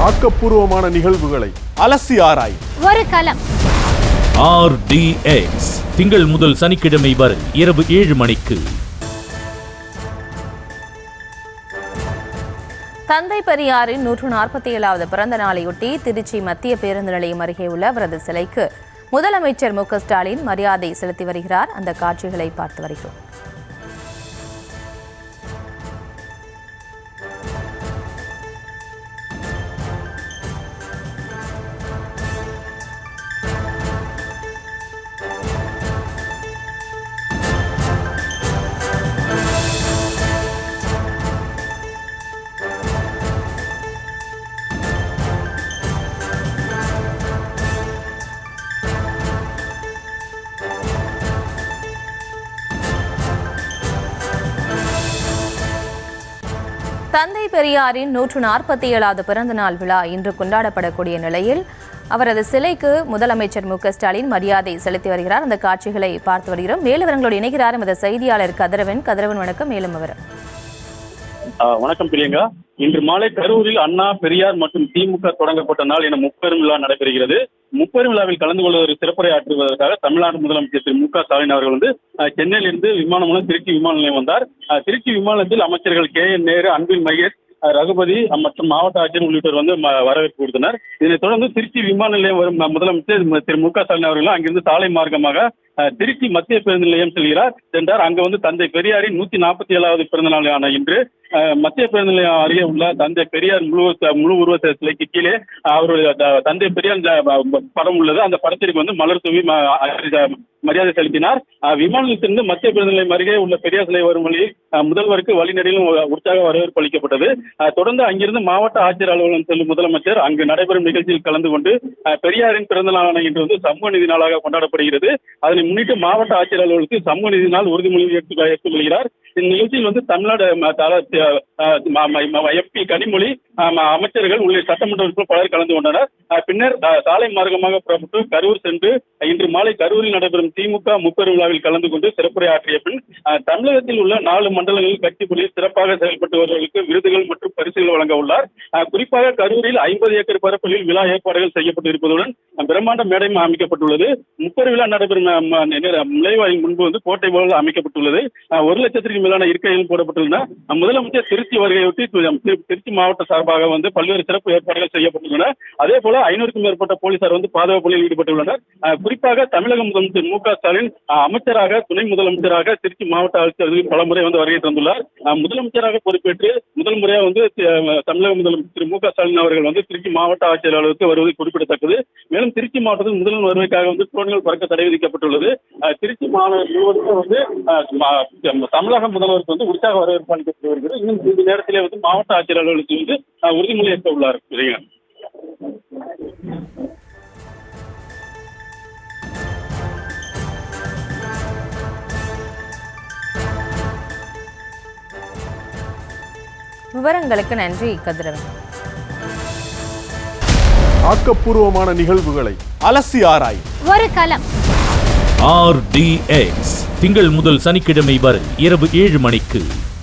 ஆக்கப்பூர்வமான நிகழ்வுகளை அலசி ஆராய் ஒரு களம். RDX திங்கள் முதல் சனிக்கிழமை வரை இரவு 7 மணிக்கு. தந்தை பெரியாரின் 147வது பிறந்த நாளையொட்டி திருச்சி மத்திய பேருந்து நிலையம் அருகே உள்ள அவரது சிலைக்கு முதலமைச்சர் மு.க.ஸ்டாலின் மரியாதை செலுத்தி வருகிறார். அந்த காட்சிகளை பார்த்து வருகிறோம். தந்தை பெரியாரின் 147வது பிறந்த நாள் விழா இன்று கொண்டாடப்படக்கூடிய நிலையில் அவரது சிலைக்கு முதலமைச்சர் மு.க.ஸ்டாலின் மரியாதை செலுத்தி வருகிறார். அந்த காட்சிகளை பார்த்து வருகிறோம். மேலும் அவர்களோடு இணைகிறார் எமது செய்தியாளர் கதிரவன். வணக்கம். மேலும் அவர் வணக்கம் பிரியங்கா. இன்று மாலை கரூரில் அண்ணா, பெரியார் மற்றும் திமுக தொடங்கப்பட்ட நாள் என முப்பெரும் விழா நடைபெறுகிறது. முப்பெரும் விழாவில் கலந்து கொள்வதற்கு சிறப்புரை ஆற்றுவதற்காக தமிழ்நாடு முதலமைச்சர் திரு மு.க.ஸ்டாலின் அவர்கள் சென்னையிலிருந்து விமானம் மூலம் திருச்சி விமான நிலையம் வந்தார். திருச்சி விமானத்தில் அமைச்சர்கள் KN நேரு, அன்பில் மகேஷ், ரகுபதி மற்றும் மாவட்ட ஆட்சியர் உள்ளிட்டோர் வரவேற்பு கொடுத்தனர். இதனைத் தொடர்ந்து திருச்சி விமான நிலையம் வரும் முதலமைச்சர் திரு மு.க.ஸ்டாலின் அவர்கள் அங்கிருந்து சாலை மார்க்கமாக திருச்சி மத்திய பேருந்து நிலையம் சென்றார். அங்கு தந்தை பெரியாரின் 147வது பிறந்த நாளான இன்று மத்திய பேருந்து நிலையம் அருகே உள்ள தந்தை பெரியார் முழு உருவ சிலைக்கு கீழே அவருடைய தந்தை பெரியார் படம் உள்ளது. அந்த படத்திற்கு மலர் தூவி மரியாதை செலுத்தினார். விமான நிலையத்திலிருந்து மத்திய பேருந்து நிலையம் அருகே உள்ள பெரியார் சிலை வரும் வழியில் முதல்வருக்கு வழிநடையிலும் உற்சாக வரவேற்பு அளிக்கப்பட்டது. தொடர்ந்து அங்கிருந்து மாவட்ட ஆட்சியர் அலுவலகம் செல்லும் முதலமைச்சர் அங்கு நடைபெறும் நிகழ்ச்சியில் கலந்து கொண்டு பெரியாரின் பிறந்த நாளான இன்று சமூக நீதி நாளாக கொண்டாடப்படுகிறது. அதனை முன்னிட்டு மாவட்ட ஆட்சியர் அலுவலகத்தில் சமூக நீதி நாள் உறுதிமொழி ஏற்றுக்கொள்கிறார். இந்நிகழ்ச்சியில் தமிழ்நாடு MP கனிமொழி, அமைச்சர்கள் உள்ளிட்ட சட்டமன்ற உறுப்பினர் பலர் கலந்து கொண்டனர். பின்னர் சாலை மார்க்கமாக புறப்பட்டு கரூர் சென்று இன்று மாலை கரூரில் நடைபெறும் திமுக முப்பெரும் விழாவில் கலந்து கொண்டு சிறப்புரை ஆற்றிய பின் தமிழகத்தில் உள்ள 4 மண்டலங்களில் கட்சிக்குழுவில் சிறப்பாக செயல்பட்டு வருவதற்கு விருதுகள் மற்றும் பரிசுகள் வழங்க உள்ளார். குறிப்பாக கரூரில் 50 ஏக்கர் பரப்பளவில் விழா ஏற்பாடுகள் செய்யப்பட்டு இருப்பதுடன் பிரம்மாண்ட மேடையும் அமைக்கப்பட்டுள்ளது. முப்பெரும் விழா நடைபெறும் நுழைவாயில் முன்பு கோட்டை போல் அமைக்கப்பட்டுள்ளது. 1 லட்சத்திற்கும் மேலான இருக்கைகள் போடப்பட்டுள்ளன. முதலமைச்சர் திருச்சி வருகையொட்டி திருச்சி மாவட்ட சார்பாக பல்வேறு சிறப்பு ஏற்பாடுகள் செய்யப்பட்டுள்ளன. அதே போல 500க்கும் மேற்பட்ட போலீசார் பாதுகாப்பு பணியில் ஈடுபட்டுள்ளனர். குறிப்பாக தமிழக முதலமைச்சர் மு.க.ஸ்டாலின் அமைச்சராக, துணை முதலமைச்சராக திருச்சி மாவட்ட ஆட்சியர் பலமுறை வருகை தந்துள்ளார். முதலமைச்சராக பொறுப்பேற்று முதல் முறையாக தமிழக முதலமைச்சர் மு.க.ஸ்டாலின் அவர்கள் திருச்சி மாவட்ட ஆட்சியர் அலுவலகத்துக்கு வருவது குறிப்பிடத்தக்கது. மேலும் திருச்சி மாவட்டத்தில் முதல் வருகைக்காக ட்ரோன்கள் பறக்க தடை விதிக்கப்பட்டுள்ளது. திருச்சி மாவட்டம் முழுவதும் தமிழக முதல்வருக்கு உற்சாக வரவேற்பு அளிக்கப்பட்டு வருகிறது. இன்னும் இந்த நேரத்திலே மாவட்ட ஆட்சியர் அலுவலகத்தில் உறுதிமொழி ஏற்க உள்ளார். விவரங்களுக்கு நன்றி கதிரவன். ஆக்கப்பூர்வமான நிகழ்வுகளை அலசி ஆராய் ஒரு களம். RDX திங்கள் முதல் சனிக்கிழமை வரை இரவு 7 மணிக்கு.